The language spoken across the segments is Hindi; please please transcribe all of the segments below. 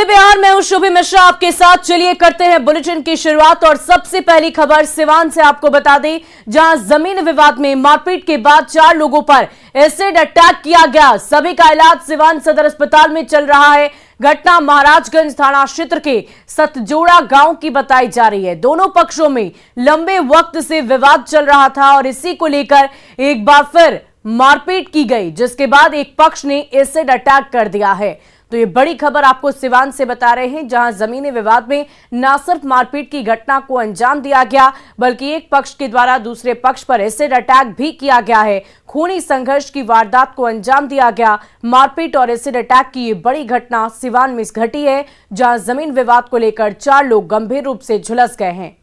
नमस्ते बिहार, मैं हूं शुभी मिश्रा आपके साथ। चलिए करते हैं बुलेटिन की शुरुआत और सबसे पहली खबर सिवान से आपको बता दें, जहां जमीन विवाद में मारपीट के बाद 4 लोगों पर एसिड अटैक किया गया। सभी का इलाज सिवान सदर अस्पताल में चल रहा है। घटना महाराजगंज थाना क्षेत्र के सतजोड़ा गांव की बताई जा रही है। दोनों पक्षों में लंबे वक्त से विवाद चल रहा था और इसी को लेकर एक बार फिर मारपीट की गई, जिसके बाद एक पक्ष ने एसिड अटैक कर दिया है। तो ये बड़ी खबर आपको सिवान से बता रहे हैं, जहां जमीनी विवाद में न सिर्फ मारपीट की घटना को अंजाम दिया गया, बल्कि एक पक्ष के द्वारा दूसरे पक्ष पर एसिड अटैक भी किया गया है। खूनी संघर्ष की वारदात को अंजाम दिया गया। मारपीट और एसिड अटैक की ये बड़ी घटना सिवान में घटी है, जहां जमीन विवाद को लेकर 4 लोग गंभीर रूप से झुलस गए हैं।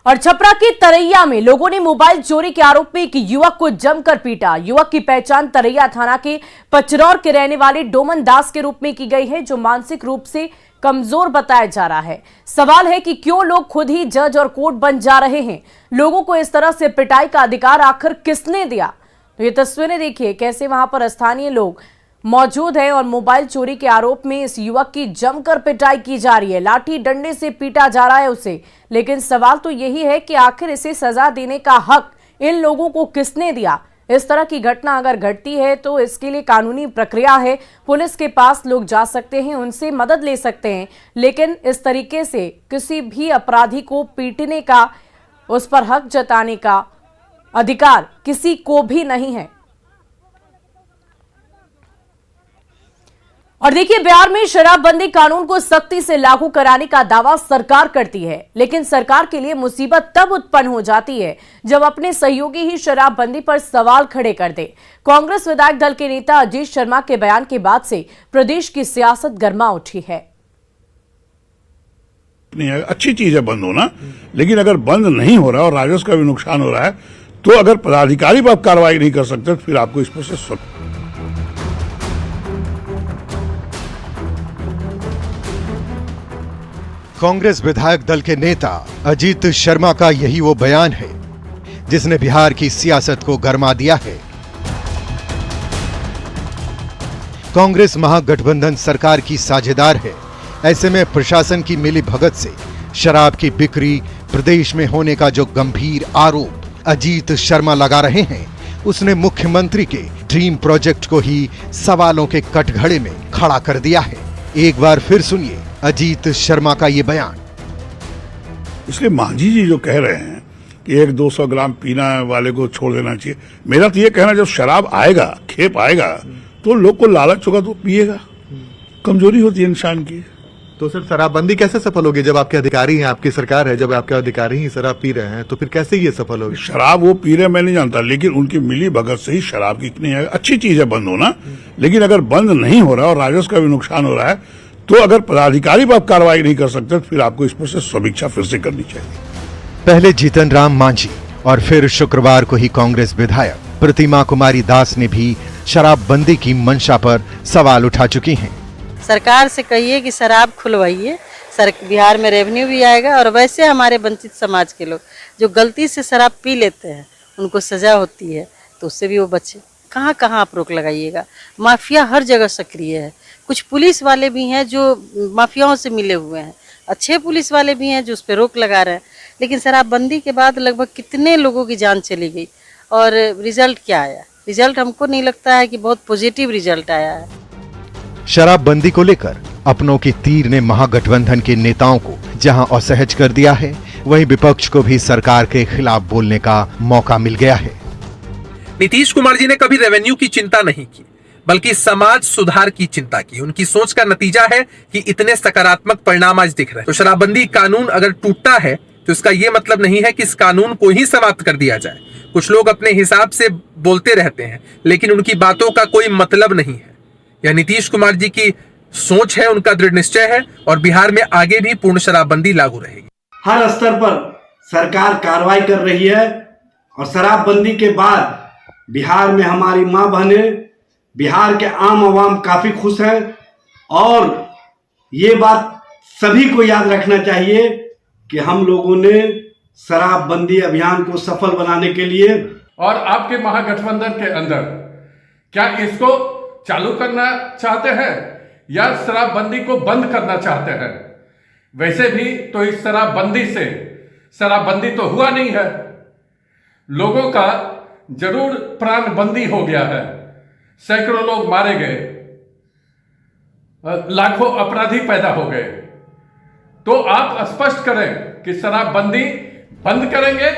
और छपरा के तरैया में लोगों ने मोबाइल चोरी के आरोप में एक युवक को जमकर पीटा। युवक की पहचान तरैया थाना के पचरौर के रहने वाले डोमन दास के रूप में की गई है, जो मानसिक रूप से कमजोर बताया जा रहा है। सवाल है कि क्यों लोग खुद ही जज और कोर्ट बन जा रहे हैं। लोगों को इस तरह से पिटाई का अधिकार आखिर किसने दिया? तो ये तस्वीरें देखिए कैसे वहां पर स्थानीय लोग मौजूद है और मोबाइल चोरी के आरोप में इस युवक की जमकर पिटाई की जा रही है। लाठी डंडे से पीटा जा रहा है उसे। लेकिन सवाल तो यही है कि आखिर इसे सजा देने का हक इन लोगों को किसने दिया? इस तरह की घटना अगर घटती है तो इसके लिए कानूनी प्रक्रिया है। पुलिस के पास लोग जा सकते हैं, उनसे मदद ले सकते हैं, लेकिन इस तरीके से किसी भी अपराधी को पीटने का, उस पर हक जताने का अधिकार किसी को भी नहीं है। और देखिए, बिहार में शराबबंदी कानून को सख्ती से लागू कराने का दावा सरकार करती है, लेकिन सरकार के लिए मुसीबत तब उत्पन्न हो जाती है जब अपने सहयोगी ही शराबबंदी पर सवाल खड़े कर दे। कांग्रेस विधायक दल के नेता अजीत शर्मा के बयान के बाद से प्रदेश की सियासत गर्मा उठी है। अच्छी चीज है बंद होना, लेकिन अगर बंद नहीं हो रहा और राजस्व का भी नुकसान हो रहा है, तो अगर पदाधिकारी पर आप कार्रवाई नहीं कर सकते तो फिर आपको इस पर से कांग्रेस विधायक दल के नेता अजीत शर्मा का यही वो बयान है जिसने बिहार की सियासत को गरमा दिया है। कांग्रेस महागठबंधन सरकार की साझेदार है। ऐसे में प्रशासन की मिली भगत से शराब की बिक्री प्रदेश में होने का जो गंभीर आरोप अजीत शर्मा लगा रहे हैं, उसने मुख्यमंत्री के ड्रीम प्रोजेक्ट को ही सवालों के कटघरे में खड़ा कर दिया है। एक बार फिर सुनिए अजीत शर्मा का ये बयान। इसलिए मांझी जी जो कह रहे हैं कि 100-200 ग्राम पीना वाले को छोड़ देना चाहिए, मेरा तो ये कहना, जब शराब आएगा, खेप आएगा, तो लोग को लालच होगा तो पिएगा। कमजोरी होती है इंसान की। तो सर, शराबबंदी कैसे सफल होगी जब आपके अधिकारी हैं, आपकी सरकार है, जब आपके अधिकारी ही शराब पी रहे हैं, तो फिर कैसे ये सफल होगी? शराब वो पी रहे मैं नहीं जानता, लेकिन उनकी मिली भगत से ही शराब की इतनी है। अच्छी चीज है बंद होना, लेकिन अगर बंद नहीं हो रहा और राजस्व का भी नुकसान हो रहा है, तो अगर पदाधिकारी पर आप कार्रवाई नहीं कर सकते तो फिर आपको इस पर से समीक्षा फिर से करनी चाहिए। पहले जीतन राम मांझी और फिर शुक्रवार को ही कांग्रेस विधायक प्रतिमा कुमारी दास ने भी शराबबंदी की मंशा पर सवाल उठा चुकी हैं। सरकार से कहिए कि शराब खुलवाइए, बिहार में रेवेन्यू भी आएगा। और वैसे हमारे वंचित समाज के लोग जो गलती से शराब पी लेते हैं, उनको सजा होती है, तो उससे भी वो बचे। कहाँ कहाँ आप रोक लगाइएगा? माफिया हर जगह सक्रिय है। कुछ पुलिस वाले भी हैं जो माफियाओं से मिले हुए हैं, अच्छे पुलिस वाले भी हैं जो उस पर रोक लगा रहे हैं। लेकिन शराबबंदी के बाद लगभग कितने लोगों की जान चली गई और रिजल्ट क्या आया? रिजल्ट हमको नहीं लगता है कि बहुत पॉजिटिव रिजल्ट आया है। शराबबंदी को लेकर अपनों की तीर ने महागठबंधन के नेताओं को जहां असहज कर दिया है, वहीं विपक्ष को भी सरकार के खिलाफ बोलने का मौका मिल गया है। नीतीश कुमार जी ने कभी रेवेन्यू की चिंता नहीं की, बल्कि समाज सुधार की चिंता की। उनकी सोच का नतीजा है कि इतने सकारात्मक परिणाम आज दिख रहे हैं। तो शराबबंदी कानून अगर टूटता है तो इसका यह मतलब नहीं है कि इस कानून को ही समाप्त कर दिया जाए। कुछ लोग अपने हिसाब से बोलते रहते हैं, लेकिन उनकी बातों का कोई मतलब नहीं है। यह नीतीश कुमार जी की सोच है, उनका दृढ़ निश्चय है और बिहार में आगे भी पूर्ण शराबबंदी लागू रहेगी। हर स्तर पर सरकार कार्रवाई कर रही है और शराबबंदी के बाद बिहार में हमारी मां बहनें, बिहार के आम आवाम काफी खुश हैं। और ये बात सभी को याद रखना चाहिए कि हम लोगों ने शराबबंदी अभियान को सफल बनाने के लिए और आपके महागठबंधन के अंदर क्या इसको चालू करना चाहते हैं या शराबबंदी को बंद करना चाहते हैं। वैसे भी तो इस शराबबंदी से शराबबंदी तो हुआ नहीं है, लोगों का जरूर प्राण बंदी हो गया है, सैकड़ों लोग मारे गए, लाखों अपराधी पैदा हो गए। तो आप स्पष्ट करें कि शराबबंदी बंद करेंगे।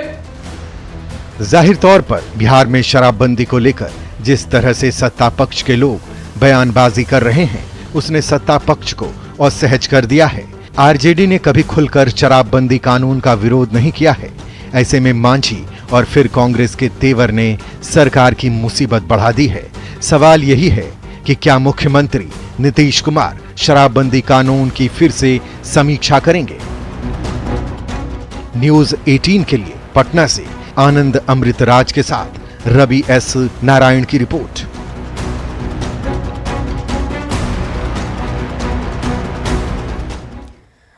जाहिर तौर पर बिहार में शराबबंदी को लेकर जिस तरह से सत्ता पक्ष के लोग बयानबाजी कर रहे हैं, उसने सत्ता पक्ष को असहज कर दिया है। आरजेडी ने कभी खुलकर शराबबंदी कानून का विरोध नहीं किया है। ऐसे में मांझी और फिर कांग्रेस के तेवर ने सरकार की मुसीबत बढ़ा दी है। सवाल यही है कि क्या मुख्यमंत्री नीतीश कुमार शराबबंदी कानून की फिर से समीक्षा करेंगे? न्यूज 18 के लिए पटना से आनंद अमृतराज के साथ रवि एस नारायण की रिपोर्ट।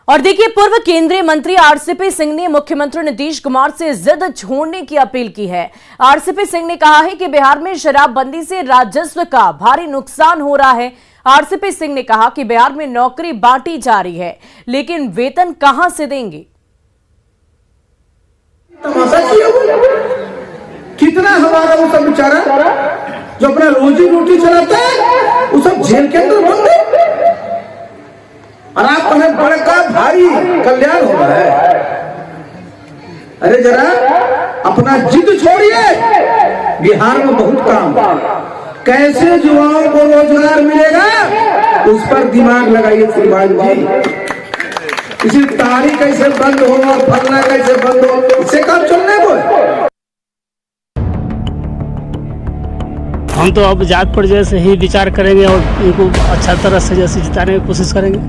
और देखिए, पूर्व केंद्रीय मंत्री आरसीपी सिंह ने मुख्यमंत्री नीतीश कुमार से जिद छोड़ने की अपील की है। आरसीपी सिंह ने कहा है कि बिहार में शराबबंदी से राजस्व का भारी नुकसान हो रहा है। आरसीपी सिंह ने कहा कि बिहार में नौकरी बांटी जा रही है, लेकिन वेतन कहां से देंगे? कितना हमारा वो सब बेचारा जो अपना रोजी रोटी चलाता है वो सब जेल के अंदर बंद है, और आप हमें बड़का भारी कल्याण हो रहा है। अरे जरा अपना जिद छोड़िए, बिहार में बहुत काम, कैसे युवाओं को रोजगार मिलेगा उस पर दिमाग लगाइए श्रीमान जी। इसी तारीख कैसे बंद हो और फलना कैसे बंद हो, इससे काम चलने को है। हम तो अब जात पर जैसे ही विचार करेंगे और उनको अच्छा तरह से जैसे जिताने की कोशिश करेंगे।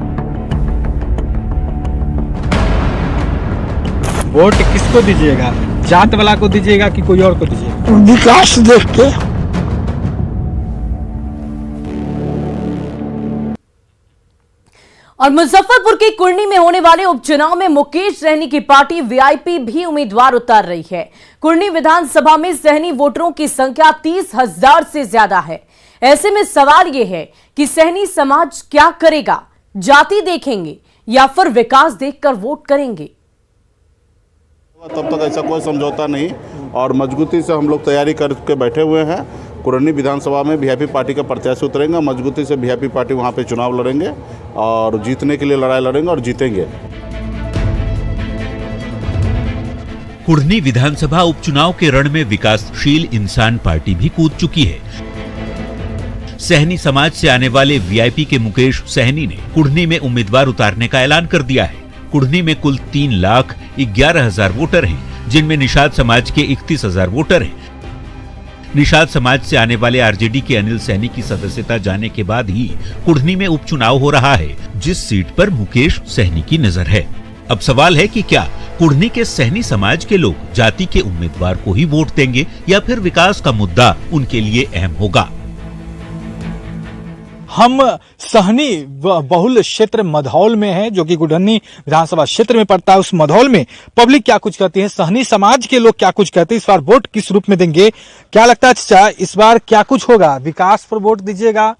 वोट किसको दीजिएगा? जात वाला को दीजिएगा कि कोई और को दीजिएगा? विकास देख के। और मुजफ्फरपुर के कुर्नी में होने वाले उपचुनाव में मुकेश सहनी की पार्टी वीआईपी भी उम्मीदवार उतार रही है। कुर्नी विधानसभा में सहनी वोटरों की संख्या 30,000 से ज्यादा है। ऐसे में सवाल यह है कि सहनी समाज क्या करेगा? जाति देखेंगे या फिर विकास देखकर वोट करेंगे? तब तक ऐसा कोई समझौता नहीं, और मजबूती से हम लोग तैयारी करके बैठे हुए हैं। कुरनी विधानसभा में वीआईपी पार्टी का प्रत्याशी उतरेंगे, मजबूती से वीआईपी पार्टी वहां पे चुनाव लड़ेंगे और जीतने के लिए लड़ाई लड़ेंगे और जीतेंगे। कुर्नी विधानसभा उपचुनाव के रण में विकासशील इंसान पार्टी भी कूद चुकी है। सहनी समाज से आने वाले वीआईपी के मुकेश सहनी ने कुर्नी में उम्मीदवार उतारने का ऐलान कर दिया है। कुर्नी में कुल 3,11,000 वोटर हैं, जिनमें निषाद समाज के 31,000 वोटर हैं। निषाद समाज से आने वाले आरजेडी के अनिल सैनी की सदस्यता जाने के बाद ही कुर्नी में उपचुनाव हो रहा है, जिस सीट पर मुकेश सहनी की नजर है। अब सवाल है कि क्या कुर्नी के सहनी समाज के लोग जाति के उम्मीदवार को ही वोट देंगे या फिर विकास का मुद्दा उनके लिए अहम होगा? हम सहनी बहुल क्षेत्र मधौल में है, जो कि गुडहनी विधानसभा क्षेत्र में पड़ता है। उस मधौल में पब्लिक क्या कुछ कहती है, सहनी समाज के लोग क्या कुछ कहते हैं, इस बार वोट किस रूप में देंगे? क्या लगता है चाचा, इस बार क्या कुछ होगा? विकास पर वोट दीजिएगा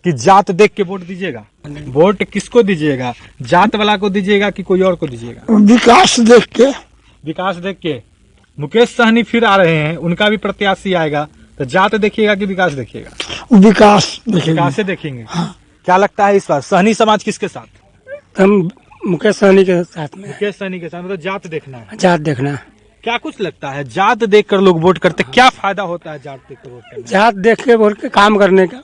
कि जात देख के वोट दीजिएगा? वोट किसको दीजिएगा? जात वाला को दीजिएगा कि कोई और को दीजिएगा? विकास देख के। विकास देख के। मुकेश सहनी फिर आ रहे हैं, उनका भी प्रत्याशी आएगा, तो जात देखिएगा कि विकास देखिएगा? विकास देखेंगे। विकास से देखेंगे। हाँ। क्या लगता है इस बार सहनी समाज किसके साथ? हम मुकेश सहनी के साथ में। मुकेश सहनी के साथ, मतलब जात देखना है। जात देखना। क्या कुछ लगता है जात देखकर लोग वोट करते, क्या फायदा होता है जात देखकर वोट करने? जात देख के वोट के काम करने का।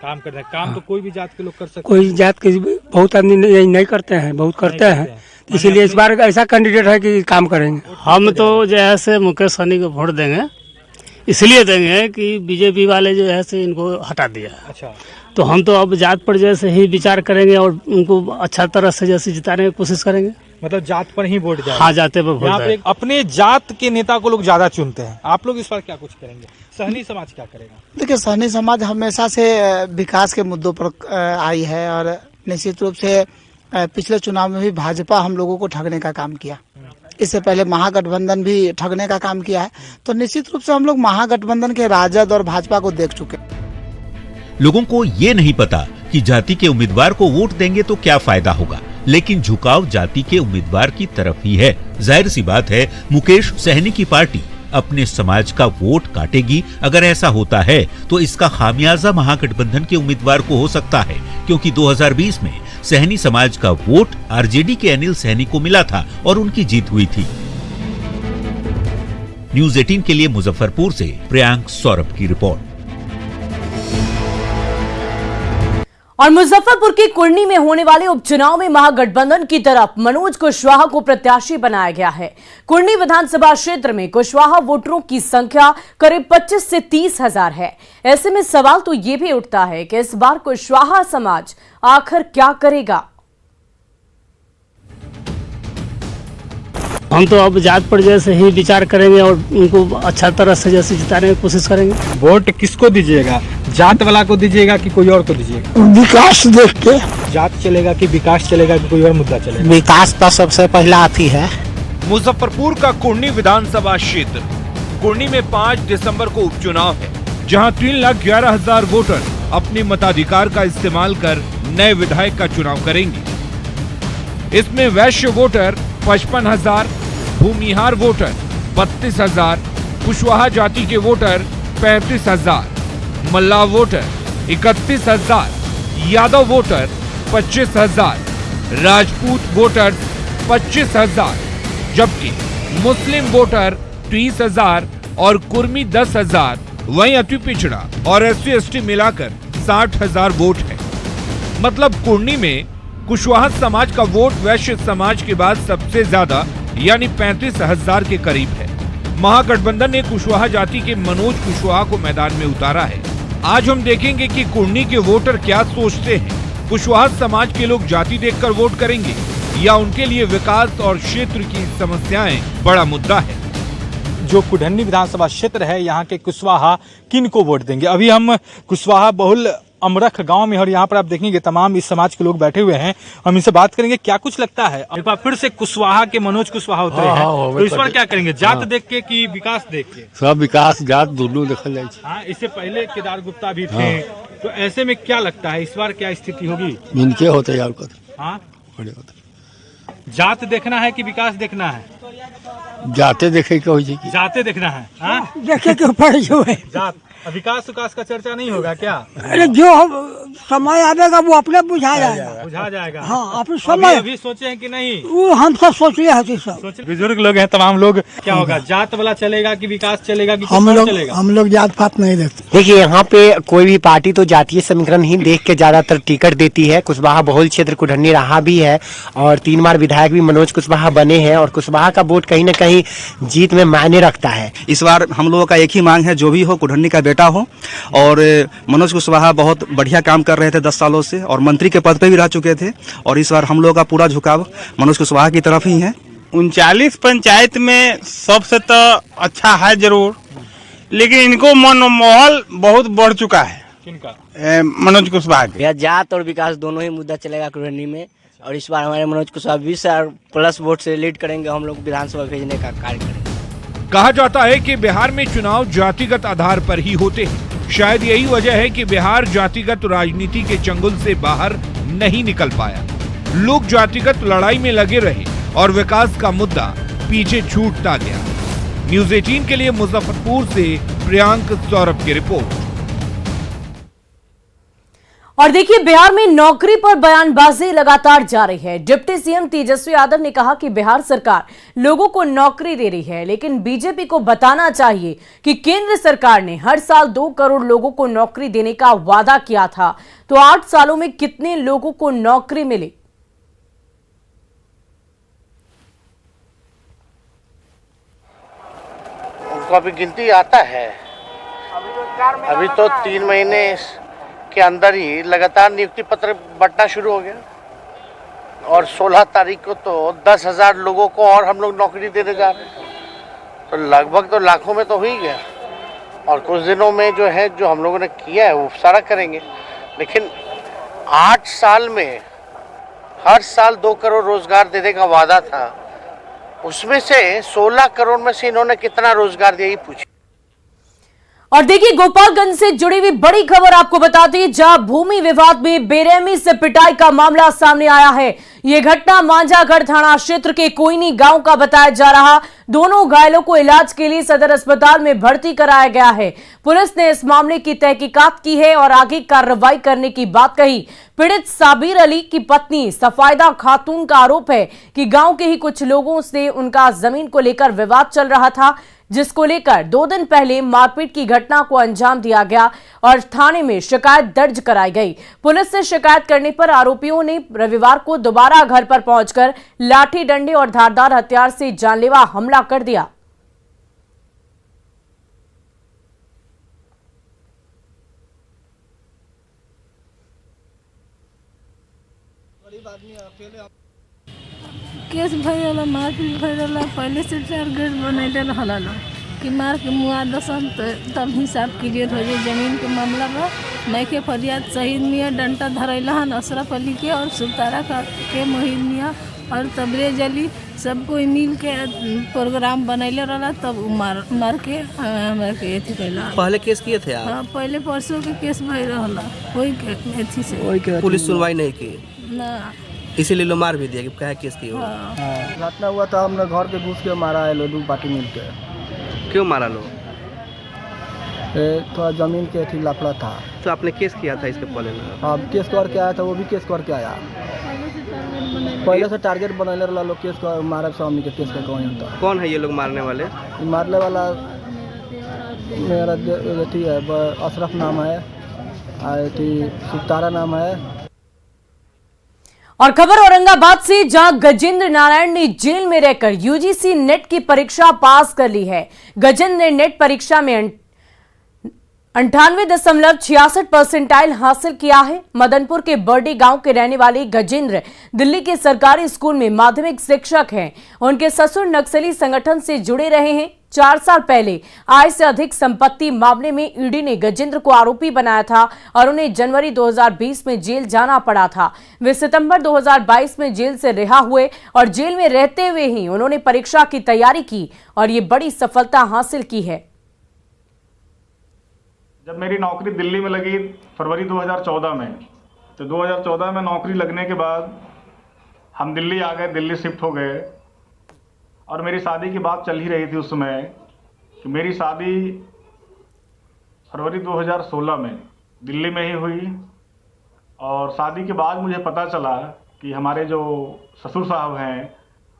काम करने काम तो कोई भी जात के लोग कर सकते हैं। कोई जात के बहुत आदमी नहीं करते हैं, बहुत करते हैं, इसीलिए इस बार ऐसा कैंडिडेट है कि काम करेंगे। हम तो जैसे मुकेश सहनी को वोट देंगे, इसलिए देंगे कि बीजेपी वाले जो है से इनको हटा दिया। अच्छा। तो हम तो अब जात पर जैसे ही विचार करेंगे और उनको अच्छा तरह से जैसे जिताने की कोशिश करेंगे। मतलब जात पर ही वोट जाए? हाँ, जाते पर वोट जाए। अपने जात के नेता को लोग ज्यादा चुनते हैं। आप लोग इस बार क्या कुछ करेंगे? सहनी समाज क्या करेगा? देखिए, सहनी समाज हमेशा से विकास के मुद्दों पर आई है, और निश्चित रूप से पिछले चुनाव में भी भाजपा हम लोगों को ठगने का काम किया। इससे पहले महागठबंधन भी ठगने का काम किया है, तो निश्चित रूप से हम लोग महागठबंधन के राजद और भाजपा को देख चुके हैं। लोगों को ये नहीं पता कि जाति के उम्मीदवार को वोट देंगे तो क्या फायदा होगा, लेकिन झुकाव जाति के उम्मीदवार की तरफ ही है। जाहिर सी बात है, मुकेश सहनी की पार्टी अपने समाज का वोट काटेगी। अगर ऐसा होता है तो इसका खामियाजा महागठबंधन के उम्मीदवार को हो सकता है, क्योंकि 2020 में सहनी समाज का वोट आरजेडी के अनिल सहनी को मिला था और उनकी जीत हुई थी। न्यूज़ 18 के लिए मुजफ्फरपुर से प्रियांक सौरभ की रिपोर्ट। और मुजफ्फरपुर के कुर्नी में होने वाले उपचुनाव में महागठबंधन की तरफ मनोज कुशवाहा को प्रत्याशी बनाया गया है। कुर्नी विधानसभा क्षेत्र में कुशवाहा वोटरों की संख्या करीब 25 से 30 हजार है। ऐसे में सवाल तो ये भी उठता है कि इस बार कुशवाहा समाज आखिर क्या करेगा। हम तो अब जात पर जैसे ही विचार करेंगे और उनको अच्छा तरह से जैसे जिताने की कोशिश करेंगे। वोट किसको दीजिएगा? जात वाला को दीजिएगा कि कोई और को दीजिएगा? विकास देख के जात चलेगा कि विकास चलेगा कि कोई और मुद्दा चलेगा? विकास तो सबसे पहला आती है। मुजफ्फरपुर का कुर्नी विधानसभा क्षेत्र। कुर्नी में 5 दिसंबर को उपचुनाव है, जहां 3,11,000 वोटर अपने मताधिकार का इस्तेमाल कर नए विधायक का चुनाव करेंगे। इसमें वैश्य वोटर 55,000, भूमिहार वोटर 32,000, कुशवाहा जाति के voter 35,000, Mallah voter 31,000, Yadav voter 25,000, Rajput voter 25,000, जबकि मुस्लिम वोटर 30,000 और कुर्मी 10,000, वहीं अति पिछड़ा और SC/ST मिलाकर 60,000 वोट है। मतलब कुर्नी में कुशवाहा समाज का वोट वैश्य समाज के बाद सबसे ज्यादा यानी 35,000 के करीब है। महागठबंधन ने कुशवाहा जाति के मनोज कुशवाहा को मैदान में उतारा है। आज हम देखेंगे कि कुर्नी के वोटर क्या सोचते हैं। कुशवाहा समाज के लोग जाति देखकर वोट करेंगे या उनके लिए विकास और क्षेत्र की समस्याएं बड़ा मुद्दा है। जो कुढ़नी विधानसभा क्षेत्र है, यहाँ के कुशवाहा किन को वोट देंगे? अभी हम कुशवाहा बहुल अमरख गांव में, और यहाँ पर आप देखेंगे तमाम इस समाज के लोग बैठे हुए हैं। हम इनसे बात करेंगे क्या कुछ लगता है। एक बार फिर से कुशवाहा के मनोज कुशवाहा उतरे हैं, तो इस बार क्या करेंगे? जात देख के कि विकास देख के? सब विकास जात दोनों देखल जाए। हाँ, इससे पहले केदार गुप्ता भी थे। तो ऐसे में क्या लगता है इस बार क्या स्थिति होगी? इनके होते यार हाँ, जात देखना है कि विकास देखना है? जाते देखे के हो जाएगी। जाते देखना है। हाँ, देखे के ऊपर जो है जात विकास का चर्चा नहीं होगा क्या? अरे जो समय आएगा वो अपने बुझा जाएगा। बुझा जाएगा। हाँ, अपने समय अभी सोचे हैं कि नहीं? वो हम सब सोच लिया है सब। बुजुर्ग लोग हैं तमाम लोग, क्या होगा? जात वाला चलेगा कि विकास चलेगा कि चलेगा? हम लोग जात पात नहीं देखते। देखिए, यहाँ पे कोई भी पार्टी तो जातीय समीकरण ही देख के ज्यादातर टिकट देती है। कुशवाहा बहुल क्षेत्र कुढ़नी रहा भी है और 3 बार विधायक भी मनोज कुशवाहा बने हैं और कुशवाहा का वोट कहीं न कहीं जीत में मायने रखता है। इस बार हम लोगों का एक ही मांग है, जो भी हो कुढ़नी का बेटा हो। और मनोज कुशवाहा बहुत बढ़िया काम कर रहे थे 10 सालों से और मंत्री के पद पे भी रह चुके थे, और इस बार हम लोगों का पूरा झुकाव मनोज कुशवाहा की तरफ ही है। 39 पंचायत में सबसे तो अच्छा है जरूर, लेकिन इनको मनोमाहौल बहुत बढ़ चुका है। किनका? मनोज कुशवाहा के। जात और विकास दोनों ही मुद्दा चलेगा कुढ़नी में, और इस बार हमारे मनोज कुशवाहा 20+ वोट से लीड करेंगे। हम लोग विधानसभा भेजने का कार्य करेंगे। कहा जाता है कि बिहार में चुनाव जातिगत आधार पर ही होते हैं। शायद यही वजह है कि बिहार जातिगत राजनीति के चंगुल से बाहर नहीं निकल पाया। लोग जातिगत लड़ाई में लगे रहे और विकास का मुद्दा पीछे छूटता गया। न्यूज़ 18 के लिए मुजफ्फरपुर से प्रियांक सौरभ की रिपोर्ट। और देखिए, बिहार में नौकरी पर बयानबाजी लगातार जारी है। डिप्टी सीएम तेजस्वी यादव ने कहा कि बिहार सरकार लोगों को नौकरी दे रही है, लेकिन बीजेपी को बताना चाहिए कि केंद्र सरकार ने हर साल 2 करोड़ लोगों को नौकरी देने का वादा किया था, तो 8 सालों में कितने लोगों को नौकरी मिली? उनको अभी गिनती आता है। अभी तो 3 महीने के अंदर ही लगातार नियुक्ति पत्र बंटना शुरू हो गया, और 16 तारीख को तो 10,000 लोगों को और हम लोग नौकरी देने जा रहे हैं। तो लगभग तो लाखों में तो हो ही गया, और कुछ दिनों में जो है जो हम लोगों ने किया है वो सारा करेंगे। लेकिन 8 साल में हर साल 2 करोड़ रोजगार देने का वादा था, उसमें से 16 करोड़ में से इन्होंने कितना रोजगार दिया, ये पूछिए। और देखिए गोपालगंज से जुड़ी हुई बड़ी खबर आपको बता दें, जहां भूमि विवाद में बेरहमी से पिटाई का मामला सामने आया है। यह घटना मांझागढ़ थाना क्षेत्र के कोयनी गांव का बताया जा रहा। दोनों घायलों को इलाज के लिए सदर अस्पताल में भर्ती कराया गया है। पुलिस ने इस मामले की तहकीकात की है और आगे कार्रवाई करने की बात कही। पीड़ित साबिर अली की पत्नी सफायदा खातून का आरोप है कि गांव के ही कुछ लोगों से उनका जमीन को लेकर विवाद चल रहा था, जिसको लेकर 2 दिन पहले मारपीट की घटना को अंजाम दिया गया और थाने में शिकायत दर्ज कराई गई। पुलिस से शिकायत करने पर आरोपियों ने रविवार को दोबारा घर पर पहुंचकर लाठी डंडे और धारदार हथियार से जानलेवा हमला कर दिया। केस भैया मारपीट भैया पहले से टारगेट बनैले रहला कि मार के मुआ दसन तब हिसाब क्लियर हो जाए। जमीन के मामला में नैके फरियाद शहीद मियाँ डंटा धरैला हन अशरफ अली के और सुतारा के मोहित मियाँ और तबरेज अली सबको मिल के प्रोग्राम बनैले रहला, तब मार के हमरा के एथी कैला। पहले केस किए थे आप? हाँ, पहले परसों के केस भई रहला, वही के एथी से पुलिस सुनवाई नहीं की ना, इसीलिए लो मार भी दिया कि क्या केस की हो। घटना हुआ था, हमने घर के घुस के मारा है लोग 2 पार्टी मिलके। क्यों मारा लो? थोड़ा जमीन के थी लफड़ा था। तो आपने केस किया था इसके पहले में? हाँ, केस करके आया था, वो भी केस करके आया। पहले से टारगेट बनाने वाला लोग केस कर मारा स्वामी के केस का कौन होता। कौन है ये लोग मारने वाले? मारने वाला मेरा अथी है, अशरफ नाम है, सुतारा नाम है। और खबर औरंगाबाद से, जहां गजेंद्र नारायण ने जेल में रहकर यूजीसी नेट की परीक्षा पास कर ली है। गजेंद्र ने नेट परीक्षा में 98.66% हासिल किया है। मदनपुर के बर्डी गांव के रहने वाले गजेंद्र दिल्ली के सरकारी स्कूल में माध्यमिक शिक्षक हैं। उनके ससुर नक्सली संगठन से जुड़े रहे हैं। 4 साल पहले आय से अधिक संपत्ति मामले में ईडी ने गजेंद्र को आरोपी बनाया था और उन्हें जनवरी 2020 में जेल जाना पड़ा था। वे सितंबर 2022 में जेल से रिहा हुए और जेल में रहते हुए ही उन्होंने परीक्षा की तैयारी की और ये बड़ी सफलता हासिल की है। जब मेरी नौकरी दिल्ली में लगी फरवरी 2014 में, तो 2014 में नौकरी लगने के बाद हम दिल्ली आ गए, दिल्ली शिफ्ट हो गए और मेरी शादी की बात चल ही रही थी उस समय कि मेरी शादी फरवरी 2016 में दिल्ली में ही हुई। और शादी के बाद मुझे पता चला कि हमारे जो ससुर साहब हैं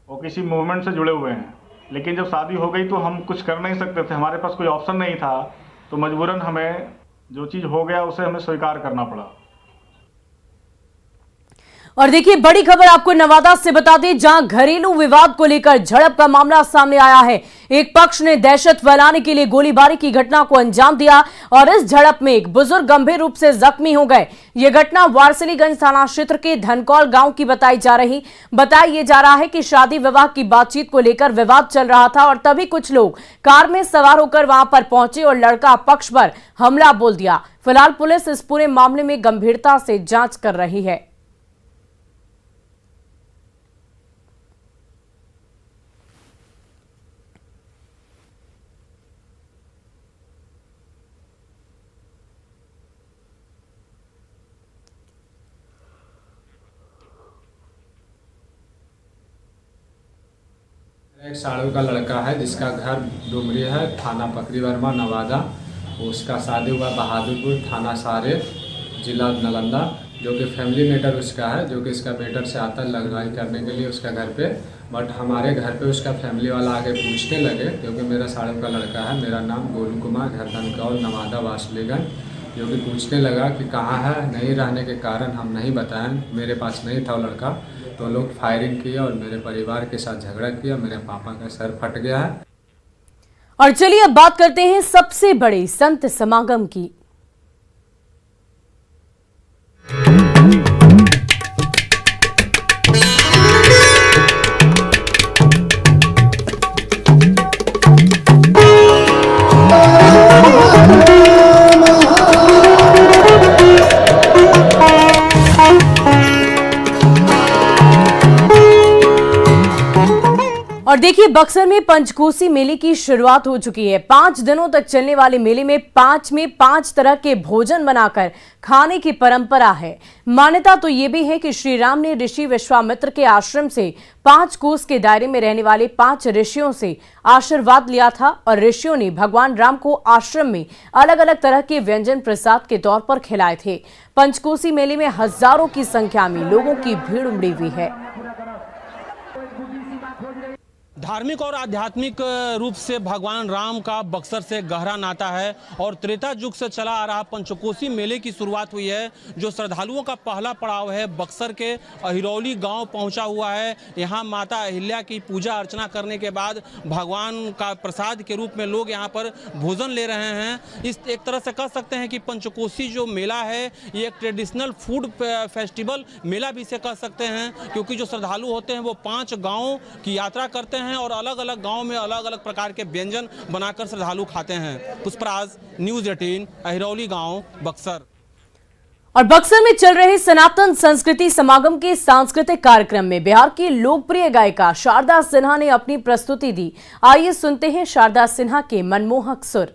वो किसी मूवमेंट से जुड़े हुए हैं, लेकिन जब शादी हो गई तो हम कुछ कर नहीं सकते थे, हमारे पास कोई ऑप्शन नहीं था, तो मजबूरन हमें जो चीज़ हो गया उसे हमें स्वीकार करना पड़ा। और देखिए बड़ी खबर आपको नवादा से बता दें, जहां घरेलू विवाद को लेकर झड़प का मामला सामने आया है। एक पक्ष ने दहशत फैलाने के लिए गोलीबारी की घटना को अंजाम दिया और इस झड़प में एक बुजुर्ग गंभीर रूप से जख्मी हो गए। यह घटना वारसिलीगंज थाना क्षेत्र के धनकौल गांव की बताया जा रहा है कि शादी विवाह की बातचीत को लेकर विवाद चल रहा था और तभी कुछ लोग कार में सवार होकर वहां पर पहुंचे और लड़का पक्ष पर हमला बोल दिया। फिलहाल पुलिस इस पूरे मामले में गंभीरता से जांच कर रही है। एक साड़ू का लड़का है जिसका घर डुमरी है, थाना पकड़ी वर्मा नवादा। उसका शादी हुआ बहादुरपुर, थाना सारे, जिला नालंदा। जो कि फैमिली मैटर उसका है, जो कि इसका मैटर से आता है लड़ाई करने के लिए उसका घर पे। बट हमारे घर पे उसका फैमिली वाला आके पूछने लगे, क्योंकि मेरा साड़ू का लड़का है, मेरा नाम गोलू कुमार, घर धनकौल नवादा वारसिलीगंज। जो कि पूछने लगा कि कहाँ है, नहीं रहने के कारण हम नहीं बताएं, मेरे पास नहीं था वो लड़का। तो लोग फायरिंग किया और मेरे परिवार के साथ झगड़ा किया, मेरे पापा का सर फट गया है। और चलिए अब बात करते हैं सबसे बड़े संत समागम की। और देखिए, बक्सर में पंचकोसी मेले की शुरुआत हो चुकी है। 5 दिनों तक चलने वाले मेले में 5 तरह के भोजन बनाकर खाने की परंपरा है। मान्यता तो ये भी है कि श्री राम ने ऋषि विश्वामित्र के आश्रम से 5 कोस के दायरे में रहने वाले 5 ऋषियों से आशीर्वाद लिया था और ऋषियों ने भगवान राम को आश्रम में अलग अलग तरह के व्यंजन प्रसाद के तौर पर खिलाए थे। पंचकोसी मेले में हजारों की संख्या में लोगों की भीड़ उमड़ी हुई है। धार्मिक और आध्यात्मिक रूप से भगवान राम का बक्सर से गहरा नाता है और त्रेता युग से चला आ रहा पंचकोसी मेले की शुरुआत हुई है, जो श्रद्धालुओं का पहला पड़ाव है। बक्सर के अहिरौली गांव पहुंचा हुआ है। यहां माता अहिल्या की पूजा अर्चना करने के बाद भगवान का प्रसाद के रूप में लोग यहां पर भोजन ले रहे हैं। इस एक तरह से कह सकते हैं कि पंचकोसी जो मेला है ये एक ट्रेडिशनल फूड फेस्टिवल मेला भी इसे कह सकते हैं, क्योंकि जो श्रद्धालु होते हैं वो 5 गाँव की यात्रा करते हैं और अलग अलग गांव में अलग अलग प्रकार के व्यंजन बनाकर श्रद्धालु खाते हैं। पुष्पराज, न्यूज़ 18, अहिरौली गांव, बक्सर। और बक्सर में चल रहे सनातन संस्कृति समागम के सांस्कृतिक कार्यक्रम में बिहार की लोकप्रिय गायिका शारदा सिन्हा ने अपनी प्रस्तुति दी। आइए सुनते हैं शारदा सिन्हा के मनमोहक सुर।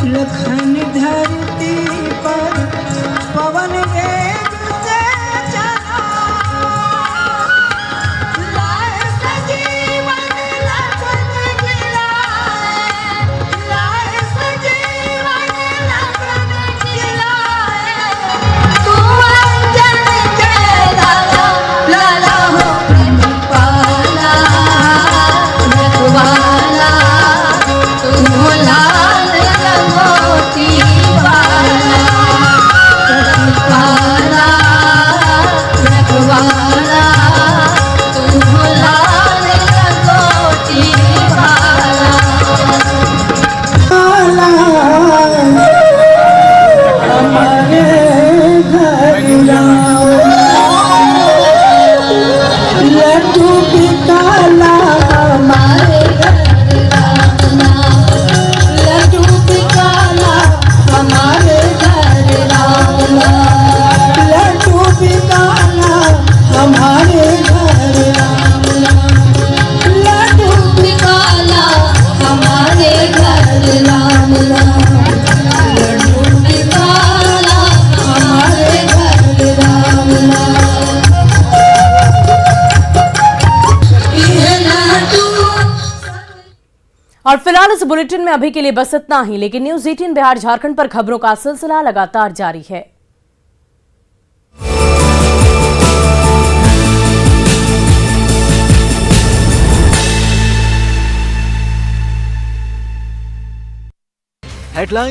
लखन धरती पर पवन वेग से चला, लाए सजीवन लखन जिलाए, लाए सजीवन लखन जिलाए। तू अंजन के लाला, लाला हो प्रतिपाला, रखवाला तू हो लाल और फिलहाल इस बुलेटिन में अभी के लिए बस इतना ही, लेकिन न्यूज़ 18 बिहार झारखंड पर खबरों का सिलसिला लगातार जारी है। हेडलाइन